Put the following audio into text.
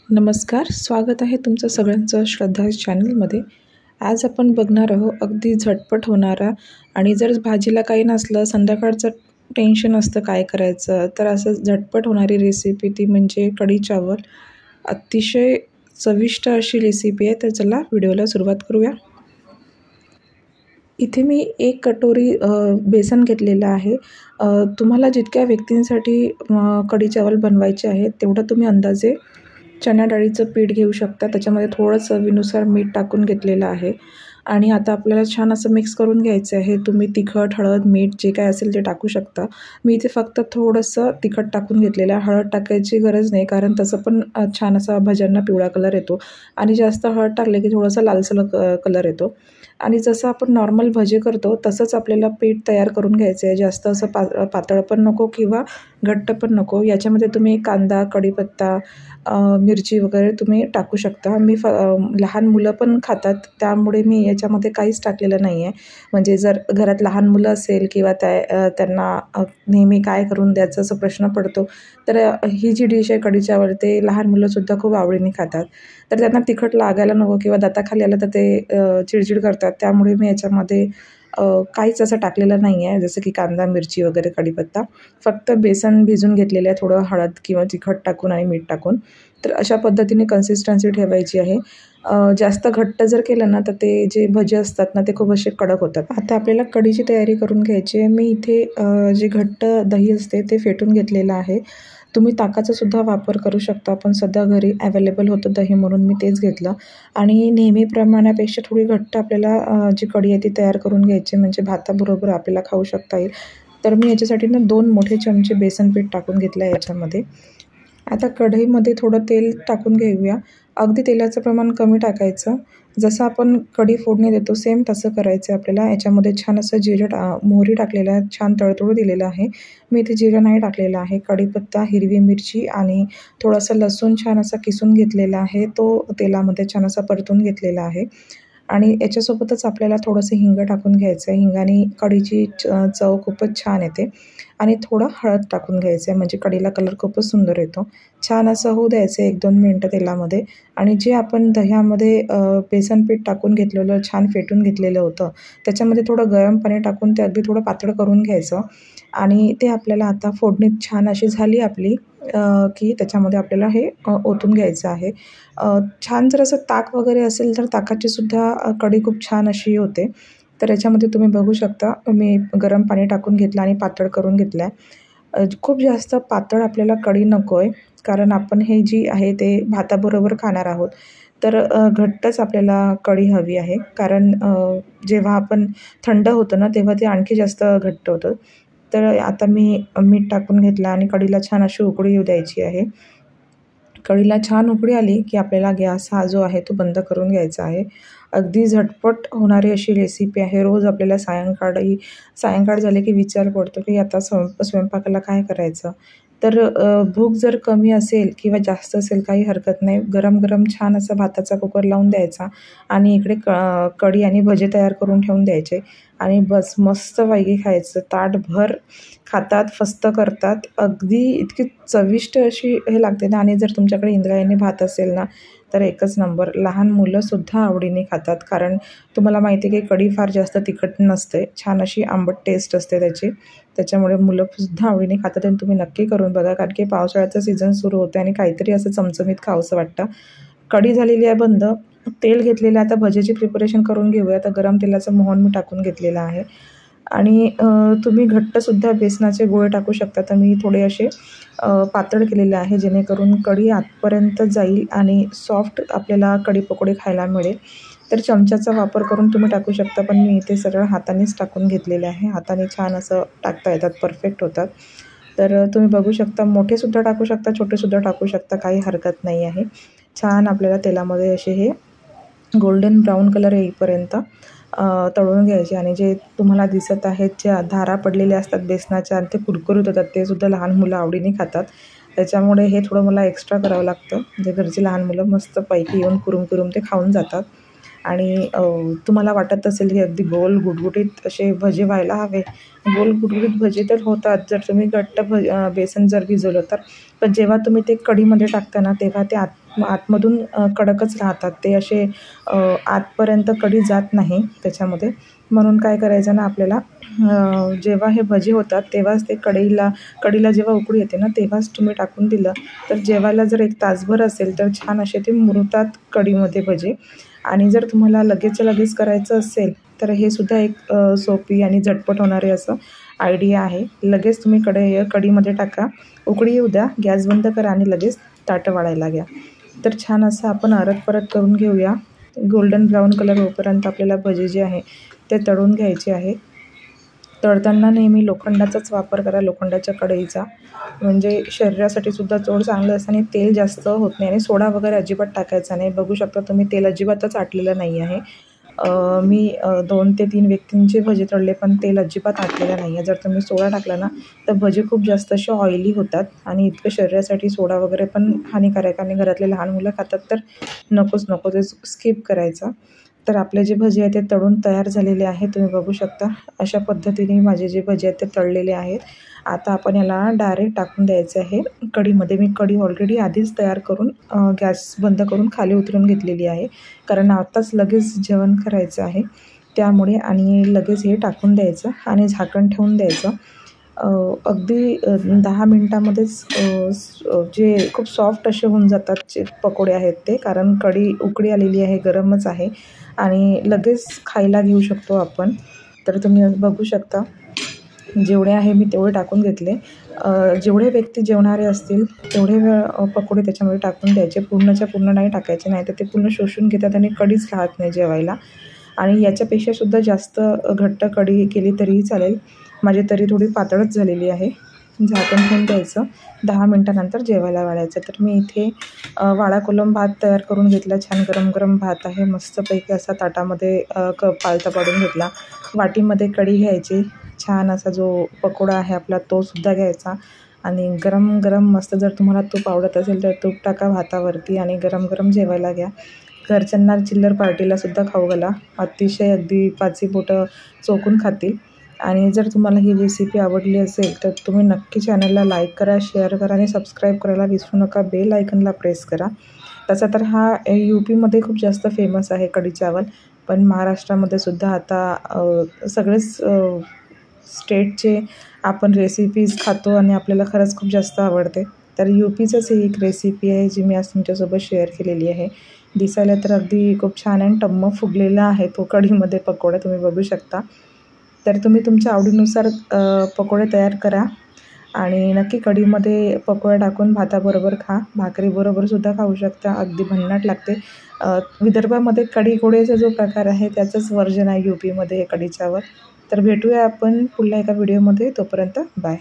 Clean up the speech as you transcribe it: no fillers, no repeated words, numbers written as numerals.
नमस्कार, स्वागत आहे तुमचं सगळ्यांचं श्रद्धा चॅनलमध्ये. आज आपण बघणार आहोत अगदी झटपट होणारा आणि जर भाजीला काही नसलं, संध्याकाळचं टेन्शन असतं काय करायचं, तर असं झटपट होणारी रेसिपी ती म्हणजे कढी चावल. अतिशय चविष्ट अशी रेसिपी आहे. तर चला व्हिडिओला सुरुवात करूया. इथे मी 1 कटोरी बेसन घेतलेलं आहे. तुम्हाला जितक्या व्यक्तींसाठी कढी चावल बनवायचे आहेत तेवढं तुम्ही अंदाजे चणा डाळीचं पीठ घेऊ शकता. त्याच्यामध्ये थोडं चवीनुसार मीठ टाकून घेतलेलं आहे आणि आता आपल्याला छान असं मिक्स करून घ्यायचं आहे. तुम्ही तिखट, हळद, मीठ जे काय असेल ते टाकू शकता. मी इथे फक्त थोडंसं तिखट टाकून घेतलेलं आहे. हळद टाकायची गरज नाही, कारण तसं पण छान असा भाज्यांना पिवळा कलर येतो आणि जास्त हळद टाकले की थोडंसं लालसर कलर येतो. आणि जसं आपण नॉर्मल भजी करतो तसंच आपल्याला पीठ तयार करून घ्यायचं आहे. जास्त असं पातळ पण नको किंवा घट्ट पण नको. याच्यामध्ये तुम्ही कांदा, कढीपत्ता, मिरची वगैरे तुम्ही टाकू शकता. लहान मुलं पण खातात, त्यामुळे मी याच्यामध्ये काहीच टाकलेलं नाही आहे. म्हणजे जर घरात लहान मुलं असेल किंवा त्यांना नेहमी काय करून द्यायचं असा प्रश्न पडतो, तर ही जी डिश आहे कढी चावल ते लहान मुलंसुद्धा खूप आवडीने खातात. तर त्यांना तिखट लागायला नको किंवा दाताखाली आलं तर ते चिडचिड करतात. त्यामुळे मी याच्यामध्ये काहीच असं टाकलेलं नाही आहे, जसं की कांदा, मिरची वगैरे, कढीपत्ता. फक्त बेसन भिजून घेतलेलं आहे, थोडं हळद किंवा तिखट टाकून आणि मीठ टाकून. तर अशा पद्धतीने कन्सिस्टन्सी ठेवायची आहे. जास्त घट्ट जर केलं ना तर ते जे भजे असतात ना ते खूप असे कडक होतात. आता आपल्याला कढीची तयारी करून घ्यायची आहे. मी इथे जे घट्ट दही असते ते फेटून घेतलेलं आहे. तुम्ही ताकाचा सुद्धा वापर करू शकता, पण सध्या घरी अवेलेबल होतं दही म्हणून मी तेच घेतलं. आणि नेहमीप्रमाणापेक्षा थोडी घट्ट आपल्याला जी कढी आहे ती तयार करून घ्यायची, म्हणजे भाताबरोबर आपल्याला खाऊ शकता येईल. तर मी याच्यासाठी ना 2 मोठे चमचे बेसन पीठ टाकून घेतलं आहे याच्यामध्ये. आता कढईमध्ये थोडं तेल टाकून घेऊया. अगदी तेलाचं प्रमाण कमी टाकायचं. जसं आपण कढी फोडणी देतो सेम तसं करायचं आहे आपल्याला. याच्यामध्ये छान असं मोहरी टाकलेलं आहे, छान तळतळू दिलेलं आहे. मी इथे जिरं नाही टाकलेलं आहे. कढीपत्ता, हिरवी मिरची आणि थोडासा लसूण छान असा किसून घेतलेला आहे. तो तेलामध्ये छान असा परतून घेतलेला आहे. आणि याच्यासोबतच आपल्याला थोडंसं हिंग टाकून घ्यायचं आहे. हिंगाने कढीची चव खूपच छान येते. आणि थोडं हळद टाकून घ्यायचं आहे, म्हणजे कढीला कलर खूपच सुंदर येतो. छान असं होऊ द्यायचं आहे 1-2 मिनटं तेलामध्ये. आणि जे आपण दह्यामध्ये बेसन पीठ टाकून घेतलेलं, छान फेटून घेतलेलं होतं, त्याच्यामध्ये थोडं गरम पाणी टाकून ते अगदी थोडं पातळ करून घ्यायचं. आणि ते आपल्याला आता फोडणी छान अशी झाली आपली की त्याच्यामध्ये आपल्याला हे ओतून घ्यायचं आहे. छान जर असं ताक वगैरे असेल तर ताकाची सुद्धा कढी खूप छान अशी होते. तर याच्यामध्ये तुम्ही बघू शकता मी गरम पाणी टाकून घेतलं आणि पातळ करून घेतलं आहे. खूप जास्त पातळ आपल्याला कढी नको आहे, कारण आपण हे जी आहे ते भाताबरोबर खाणार आहोत. तर घट्टच आपल्याला कढी हवी आहे, कारण जेव्हा आपण थंड होतं ना तेव्हा ते आणखी जास्त घट्ट होतं. तर आता मी मीठ टाकून घेतलं आणि कढीला छान अशी उकळी येऊ द्यायची आहे. कढीला छान उकळी आली की आपल्याला गॅस हा जो आहे तो बंद करून घ्यायचा आहे. अगदी झटपट होणारी अशी रेसिपी आहे. रोज आपल्याला सायंकाळ झाले की विचार पडतो की आता स्वयंपाकाला काय करायचं. तर भूक जर कमी असेल किंवा जास्त असेल काही हरकत नाही. गरम गरम छान असा भाताचा कुकर लावून द्यायचा आणि इकडे कढी आणि भजे तयार करून ठेवून द्यायचे आणि बस मस्तपैकी खायचं. ताटभर खातात, फस्त करतात. अगदी इतकी चविष्ट अशी हे लागते ना. आणि जर तुमच्याकडे इंद्रायणी भात असेल ना तर एकच नंबर. लहान मुलंसुद्धा आवडीने खातात, कारण तुम्हाला माहिती आहे की कढी फार जास्त तिखट नसते, छान अशी आंबट टेस्ट असते त्याची. त्याच्यामुळे मुलंसुद्धा आवडीने खातात आणि तुम्ही नक्की करून बघा, कारण की पावसाळ्याचं सीझन सुरू होतं आणि काहीतरी असं चमचमीत खावंसं वाटतं. कढी झालेली आहे बंद. तेल घेतलेलं आहे. आता भजीची प्रिपरेशन करून घेऊया. आता गरम तेलाचं मोहन मी टाकून घेतलेलं आहे आणि तुम्ही घट्टसुद्धा बेसनाचे गोळे टाकू शकता. तर मी थोडे असे पातळ केलेले आहे, जेणेकरून कढी आतपर्यंत जाईल आणि सॉफ्ट आपल्याला कढी पकोडे खायला मिळेल. तर चमच्याचा वापर करून तुम्ही टाकू शकता, पण मी इथे सरळ हातानेच टाकून घेतलेले आहे. हाताने छान असं टाकता येतात, परफेक्ट होतात. तर तुम्ही बघू शकता, मोठेसुद्धा टाकू शकता, छोटेसुद्धा टाकू शकता, काही हरकत नाही आहे. छान आपल्याला तेलामध्ये असे हे गोल्डन ब्राऊन कलर येईपर्यंत तळून घ्यायचे. आणि जे तुम्हाला दिसत आहेत ज्या धारा पडलेल्या असतात बेसनाच्या आणि ते कुरकुरीत होतात, ते सुद्धा लहान मुलं आवडीने खातात. त्याच्यामुळे हे थोडं मला एक्स्ट्रा करावं लागतं. म्हणजे घरची लहान मुलं मस्तपैकी येऊन कुरुम ते खाऊन जातात. आणि तुम्हाला वाटत असेल की अगदी गोल गुटगुटीत असे भजे व्हायला हवे. गोल गुटगुटीत भजे तर होतात जर तुम्ही घट्ट बेसन जर भिजवलं तर. पण जेव्हा तुम्ही ते कढीमध्ये टाकता ना तेव्हा ते आतमधून कडकच राहतात. ते असे आतपर्यंत कढी जात नाही त्याच्यामध्ये. म्हणून काय करायचं ना आपल्याला, जेव्हा हे भजे होतात तेव्हाच ते कढीला जेव्हा उकळी येते ना तेव्हाच तुम्ही टाकून दिलं तर जेवायला जर 1 तासभर असेल तर छान असे ते मुरतात कढीमध्ये भजे. आणि जर तुम्हाला लगेचच्या लगेच करायचं असेल तर हे सुद्धा एक सोपी आणि झटपट होणारे असं आयडिया आहे. लगेच तुम्ही कढीमध्ये टाका, उकळी येऊ द्या, गॅस बंद करा आणि लगेच ताटं वाढायला घ्या. तर छान असं आपण परत करून घेऊया. गोल्डन ब्राऊन कलर होईपर्यंत आपल्याला भजे जे आहे ते तळून घ्यायचे आहे. तळताना नेहमी लोखंडाचाच वापर करा, लोखंडाच्या कढईचा, म्हणजे शरीरासाठी सुद्धा चोड चांगलं असतं आणि तेल जास्त होत नाही आणि सोडा वगैरे अजिबात टाकायचा नाही. बघू शकता तुम्ही तेल अजिबातच आटलेलं नाही आहे. मी 2 ते 3 व्यक्तींचे भजे तळले पण तेल अजिबात आटलेलं नाही आहे. जर तुम्ही सोडा टाकला ना तर भजे खूप जास्त असे ऑइली होतात आणि इतकं शरीरासाठी सोडा वगैरे पण हानिकारक आणि घरातले लहान मुलं खातात तर नकोच ते स्किप करायचं. तर आपले जे भजे आहेत ते तळून तयार झालेले आहेत. तुम्ही बघू शकता अशा पद्धतीने माझे जे भजे आहेत ते तळलेले आहेत. आता आपण याला डायरेक्ट टाकून द्यायचं आहे कढीमध्ये. मी कढी ऑलरेडी आधीच तयार करून गॅस बंद करून खाली उतरून घेतलेली आहे, कारण आताच लगेच जेवण करायचं आहे त्यामुळे. आणि लगेच हे टाकून द्यायचं आणि झाकण ठेवून द्यायचं. अगदी 10 मिनटामध्येच जे खूप सॉफ्ट असे होऊन जातात जे पकोडे आहेत ते, कारण कढी उकळी आलेली आहे, गरमच आहे आणि लगेच खायला घेऊ शकतो आपण. तर तुम्ही बघू शकता जेवढे आहे मी तेवढे टाकून घेतले. जेवढे व्यक्ती जेवणारे असतील तेवढे पकोडे त्याच्यामध्ये टाकून द्यायचे. पूर्णच्या पूर्ण नाही टाकायचे, नाही तर ते पूर्ण शोषून घेतात आणि कढीच राहत नाही जेवायला. आणि याच्यापेक्षासुद्धा जास्त घट्ट कढी केली तरीही चालेल. माझी तरी थोडी पातळच झालेली आहे. झाकण ठेवून द्यायचं, 10 मिनटानंतर जेवायला वाढायचं. तर मी इथे वाळा कोलम भात तयार करून घेतला. छान गरम गरम भात आहे, मस्तपैकी असा ताटामध्ये पालथा पाडून घेतला. वाटीमध्ये कढी घ्यायची, छान असा जो पकोडा आहे आपला तो सुद्धा घ्यायचा आणि गरम गरम मस्त. जर तुम्हाला तूप आवडत असेल तर तूप टाका भातावरती आणि गरम गरम जेवायला घ्या. घरच्यांना चिल्लर पार्टीलासुद्धा खाऊ घाला, अतिशय अगदी 5ही बोटं चोखून खातील. आणि जर तुम्हाला ही रेसिपी आवडली असेल तर तुम्ही नक्की चॅनलला लाईक करा, शेअर करा आणि सबस्क्राईब करायला विसरू नका. बेल आयकनला प्रेस करा. तसा तर हा UPमध्ये खूप जास्त फेमस आहे कढी चावल, पण महाराष्ट्रामध्ये सुद्धा आता सगळेच स्टेटचे आपण रेसिपीज खातो आणि आपल्याला खरंच खूप जास्त आवडते. तर UPचंच ही एक रेसिपी आहे जी मी आज तुमच्यासोबत शेअर केलेली आहे. दिसायला तर अगदी खूप छान आणि टम्म फुगलेला आहे तो कढीमध्ये पकोडा, तुम्ही बघू शकता. तर तुम्ही तुमच्या आवडीनुसार पकोडे तयार करा आणि नक्की कढीमध्ये पकोडा टाकून भाताबरोबर खा, भाकरीबरोबरसुद्धा खाऊ शकता, अगदी भन्नाट लागते. विदर्भामध्ये कढी कोडेचा जो प्रकार आहे त्याचंच व्हर्जन आहे UPमध्ये हे कढी चावल. तर भेटूया आपण पुढल्या एका व्हिडिओमध्ये. तोपर्यंत बाय.